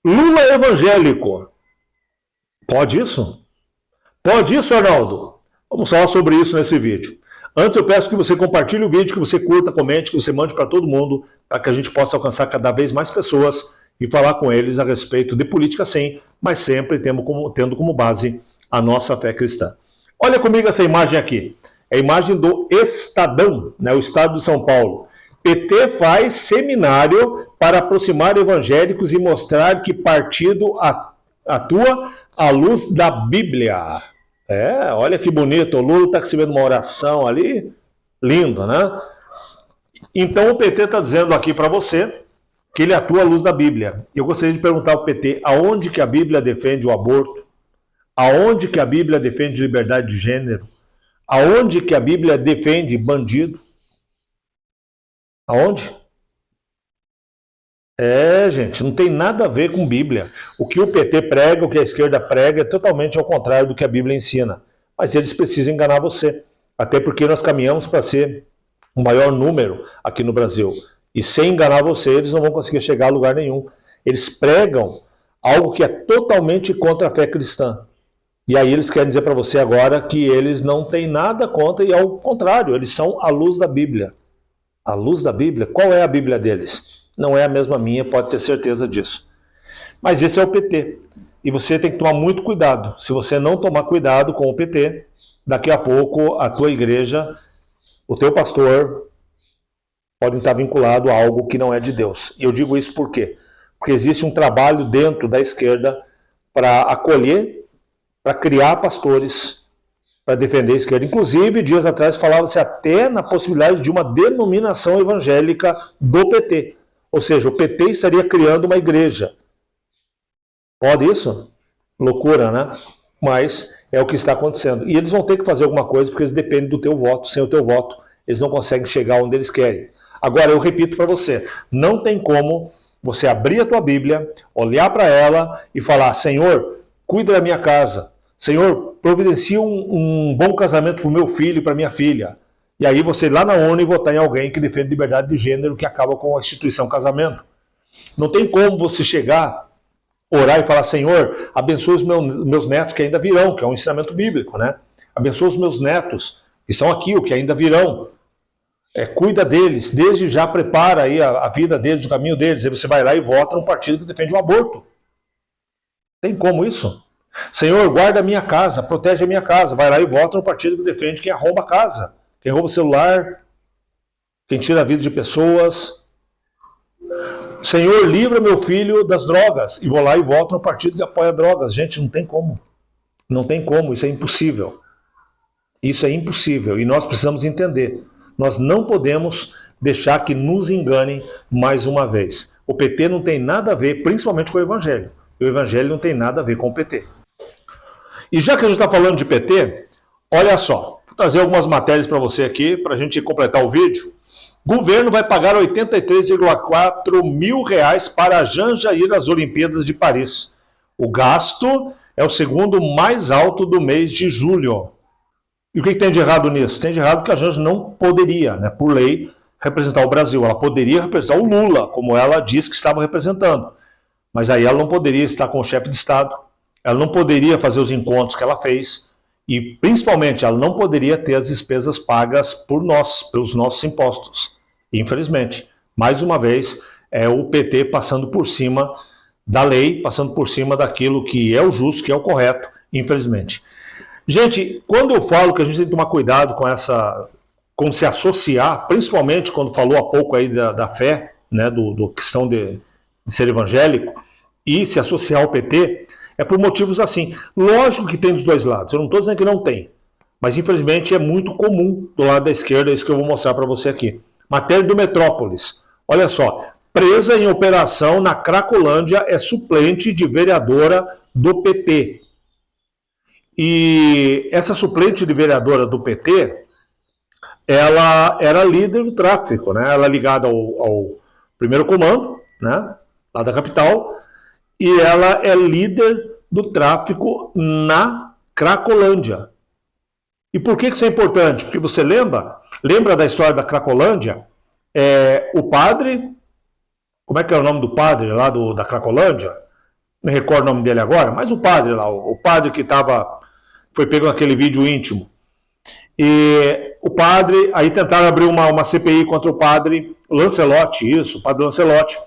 Lula evangélico. Pode isso? Pode isso, Arnaldo? Vamos falar sobre isso nesse vídeo. Antes eu peço que você compartilhe o vídeo, que você curta, comente, que você mande para todo mundo, para que a gente possa alcançar cada vez mais pessoas e falar com eles a respeito de política, sim, mas sempre tendo como base a nossa fé cristã. Olha comigo essa imagem aqui. É a imagem do Estadão, né, o Estado de São Paulo. PT faz seminário para aproximar evangélicos e mostrar que partido atua à luz da Bíblia. Olha que bonito, o Lula está recebendo uma oração ali, lindo, né? Então o PT está dizendo aqui para você que ele atua à luz da Bíblia. Eu gostaria de perguntar ao PT, aonde que a Bíblia defende o aborto? Aonde que a Bíblia defende liberdade de gênero? Aonde que a Bíblia defende bandido? Aonde? Gente, não tem nada a ver com Bíblia. O que o PT prega, o que a esquerda prega, é totalmente ao contrário do que a Bíblia ensina. Mas eles precisam enganar você. Até porque nós caminhamos para ser o maior número aqui no Brasil. E sem enganar você, eles não vão conseguir chegar a lugar nenhum. Eles pregam algo que é totalmente contra a fé cristã. E aí eles querem dizer para você agora que eles não têm nada contra, e ao contrário, eles são a luz da Bíblia. A luz da Bíblia? Qual é a Bíblia deles? Não é a mesma minha, pode ter certeza disso. Mas esse é o PT. E você tem que tomar muito cuidado. Se você não tomar cuidado com o PT, daqui a pouco a tua igreja, o teu pastor, podem estar vinculados a algo que não é de Deus. E eu digo isso por quê? Porque existe um trabalho dentro da esquerda para acolher, para criar pastores, para defender a esquerda. Inclusive, dias atrás falava-se até na possibilidade de uma denominação evangélica do PT. Ou seja, o PT estaria criando uma igreja. Pode isso? Loucura, né? Mas é o que está acontecendo. E eles vão ter que fazer alguma coisa porque eles dependem do teu voto. Sem o teu voto, eles não conseguem chegar onde eles querem. Agora, eu repito para você, não tem como você abrir a tua Bíblia, olhar para ela e falar, Senhor, cuida da minha casa. Senhor, providencia um bom casamento para o meu filho e para minha filha. E aí você lá na ONU votar em alguém que defende liberdade de gênero, que acaba com a instituição casamento. Não tem como você chegar, orar e falar, Senhor, abençoa os meus netos que ainda virão, que é um ensinamento bíblico, né? Abençoa os meus netos, que são aqui, o que ainda virão. Cuida deles, desde já prepara aí a vida deles, o caminho deles. Aí você vai lá e vota num partido que defende o aborto. Tem como isso? Senhor, guarda a minha casa, protege a minha casa. Vai lá e vota no partido que defende quem arromba a casa, quem rouba o celular, quem tira a vida de pessoas. Senhor, livra meu filho das drogas. E vou lá e voto no partido que apoia drogas. Gente, não tem como. Não tem como, isso é impossível. Isso é impossível e nós precisamos entender. Nós não podemos deixar que nos enganem mais uma vez. O PT não tem nada a ver, principalmente com o Evangelho. O Evangelho não tem nada a ver com o PT. E já que a gente está falando de PT, olha só, vou trazer algumas matérias para você aqui, para a gente completar o vídeo. Governo vai pagar 83,4 mil reais para a Janja ir às Olimpíadas de Paris. O gasto é o segundo mais alto do mês de julho. E o que tem de errado nisso? Tem de errado que a Janja não poderia, né, por lei, representar o Brasil. Ela poderia representar o Lula, como ela disse que estava representando. Mas aí ela não poderia estar com o chefe de Estado, ela não poderia fazer os encontros que ela fez, e principalmente ela não poderia ter as despesas pagas por nós, pelos nossos impostos. Infelizmente, mais uma vez, é o PT passando por cima da lei, passando por cima daquilo que é o justo, que é o correto, infelizmente. Gente, quando eu falo que a gente tem que tomar cuidado com essa, com se associar, principalmente quando falou há pouco aí da fé, né, do questão de ser evangélico, e se associar ao PT, é por motivos assim. Lógico que tem dos dois lados, eu não estou dizendo que não tem, mas infelizmente é muito comum do lado da esquerda, é isso que eu vou mostrar para você aqui. Matéria do Metrópolis, olha só, presa em operação na Cracolândia é suplente de vereadora do PT. E essa suplente de vereadora do PT, ela era líder do tráfico, né? Ela é ligada ao primeiro comando, né, lá da capital, e ela é líder do tráfico na Cracolândia. E por que isso é importante? Porque você lembra da história da Cracolândia? O padre, como é que é o nome do padre lá da Cracolândia? não recordo o nome dele agora, mas o padre lá, o padre que foi pego naquele vídeo íntimo. E o padre, aí tentaram abrir uma CPI contra o padre Lancelotti, isso, o padre Lancelotti.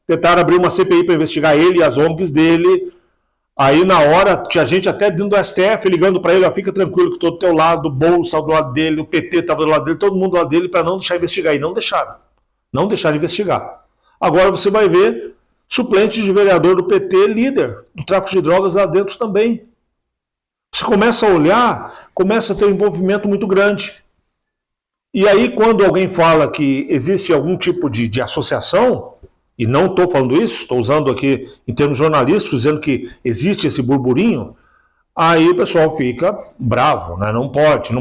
Tentaram abrir uma CPI para investigar ele e as ONGs dele. Aí na hora, tinha gente até dentro do STF ligando para ele, ó, fica tranquilo que estou do teu lado, o Bolsa do lado dele, o PT estava do lado dele, todo mundo do lado dele para não deixar investigar. E não deixaram. Não deixaram investigar. Agora você vai ver suplente de vereador do PT, líder do tráfico de drogas lá dentro também. Você começa a olhar, começa a ter um envolvimento muito grande. E aí, quando alguém fala que existe algum tipo de associação, e não estou falando isso, estou usando aqui em termos jornalísticos, dizendo que existe esse burburinho, aí o pessoal fica bravo, né? Não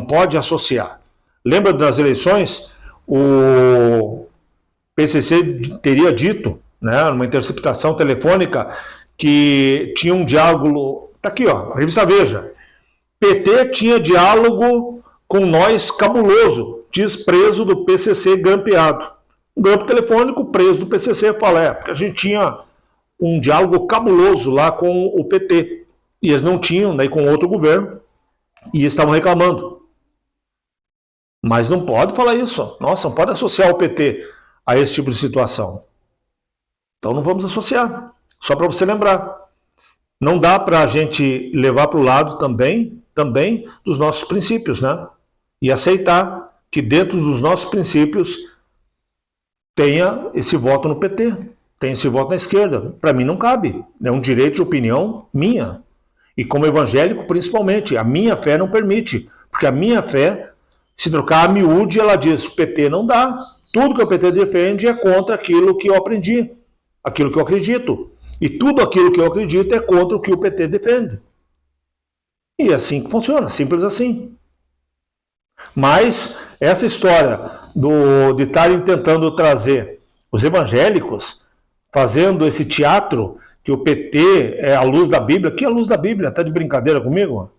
pode associar. Lembra das eleições? O PCC teria dito, né, numa interceptação telefônica, que tinha um diálogo. Está aqui, ó, a revista Veja. PT tinha diálogo com nós cabuloso, diz preso do PCC grampeado. Um grampo telefônico, preso do PCC, fala, porque a gente tinha um diálogo cabuloso lá com o PT. E eles não tinham, daí com outro governo, e estavam reclamando. Mas não pode falar isso. Nossa, não pode associar o PT a esse tipo de situação. Então não vamos associar. Só para você lembrar. Não dá para a gente levar para o lado também dos nossos princípios, né? E aceitar que dentro dos nossos princípios tenha esse voto no PT, tenha esse voto na esquerda. Para mim não cabe. É um direito de opinião minha. E como evangélico, principalmente, a minha fé não permite. Porque a minha fé, se trocar a miúde, ela diz, o PT não dá. Tudo que o PT defende é contra aquilo que eu aprendi, aquilo que eu acredito. E tudo aquilo que eu acredito é contra o que o PT defende. E é assim que funciona, simples assim. Mas essa história de estarem tentando trazer os evangélicos, fazendo esse teatro, que o PT é a luz da Bíblia. Que é a luz da Bíblia? Está de brincadeira comigo?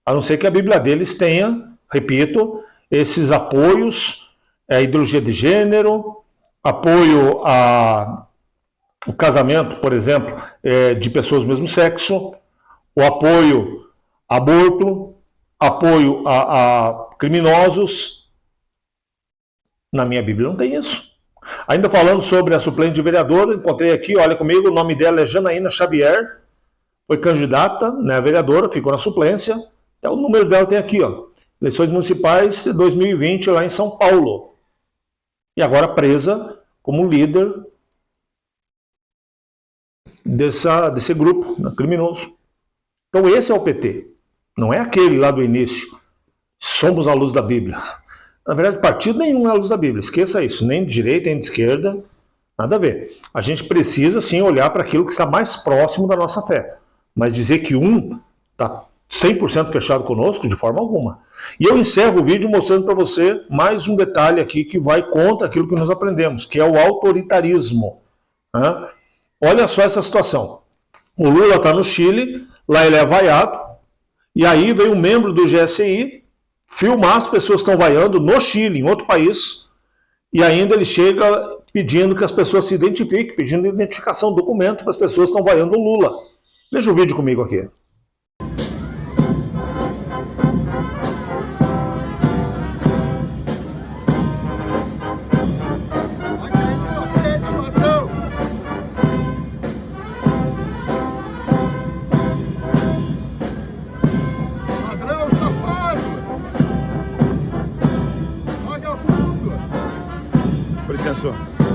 A não ser que a Bíblia deles tenha, repito, esses apoios à ideologia de gênero, apoio o casamento, por exemplo, de pessoas do mesmo sexo, o apoio a aborto, apoio a criminosos. Na minha Bíblia não tem isso. Ainda falando sobre a suplente de vereadora, encontrei aqui, olha comigo, o nome dela é Janaína Xavier, foi candidata, né, vereadora, ficou na suplência, então o número dela tem aqui, ó, eleições municipais 2020 lá em São Paulo. E agora presa como líder desse grupo, né, criminoso. Então esse é o PT, não é aquele lá do início, somos a luz da Bíblia. Na verdade, partido nenhum é a luz da Bíblia, esqueça isso, nem de direita, nem de esquerda, nada a ver. A gente precisa sim olhar para aquilo que está mais próximo da nossa fé, mas dizer que um está 100% fechado conosco, de forma alguma. E eu encerro o vídeo mostrando para você mais um detalhe aqui que vai contra aquilo que nós aprendemos, que é o autoritarismo, né? Olha só essa situação. O Lula está no Chile, lá ele é vaiado, e aí vem um membro do GSI filmar as pessoas que estão vaiando no Chile, em outro país, e ainda ele chega pedindo que as pessoas se identifiquem, pedindo identificação, documento para as pessoas que estão vaiando o Lula. Veja o vídeo comigo aqui.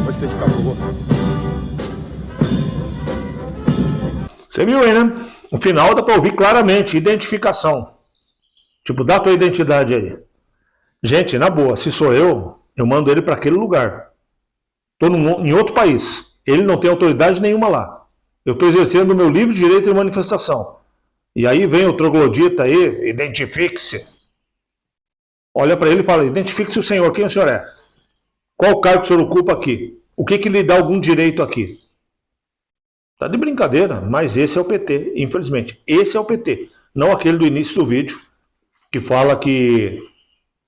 Pode se identificar, por favor. Você viu aí, né? No final dá para ouvir claramente, identificação. Tipo, dá a tua identidade aí. Gente, na boa, se sou eu mando ele para aquele lugar. Estou em outro país. Ele não tem autoridade nenhuma lá. Eu estou exercendo o meu livre direito de manifestação. E aí vem o troglodita aí, identifique-se. Olha para ele e fala, identifique-se o senhor, quem o senhor é? Qual cargo o senhor ocupa aqui? O que lhe dá algum direito aqui? Tá de brincadeira, mas esse é o PT, infelizmente. Esse é o PT, não aquele do início do vídeo, que fala que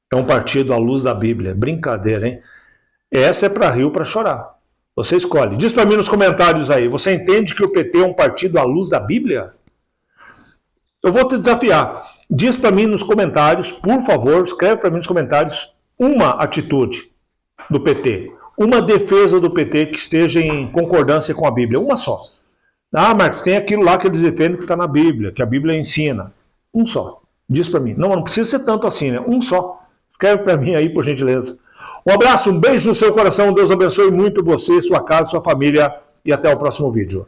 é um partido à luz da Bíblia. Brincadeira, hein? Essa é para rir ou para chorar. Você escolhe. Diz para mim nos comentários aí, você entende que o PT é um partido à luz da Bíblia? Eu vou te desafiar. Diz para mim nos comentários, por favor, escreve para mim nos comentários uma atitude do PT, uma defesa do PT que esteja em concordância com a Bíblia, uma só. Ah, Marcos, tem aquilo lá que eles defendem que está na Bíblia, que a Bíblia ensina. Um só. Diz para mim. Não precisa ser tanto assim, né? Um só. Escreve para mim aí, por gentileza. Um abraço, um beijo no seu coração. Deus abençoe muito você, sua casa, sua família. E até o próximo vídeo.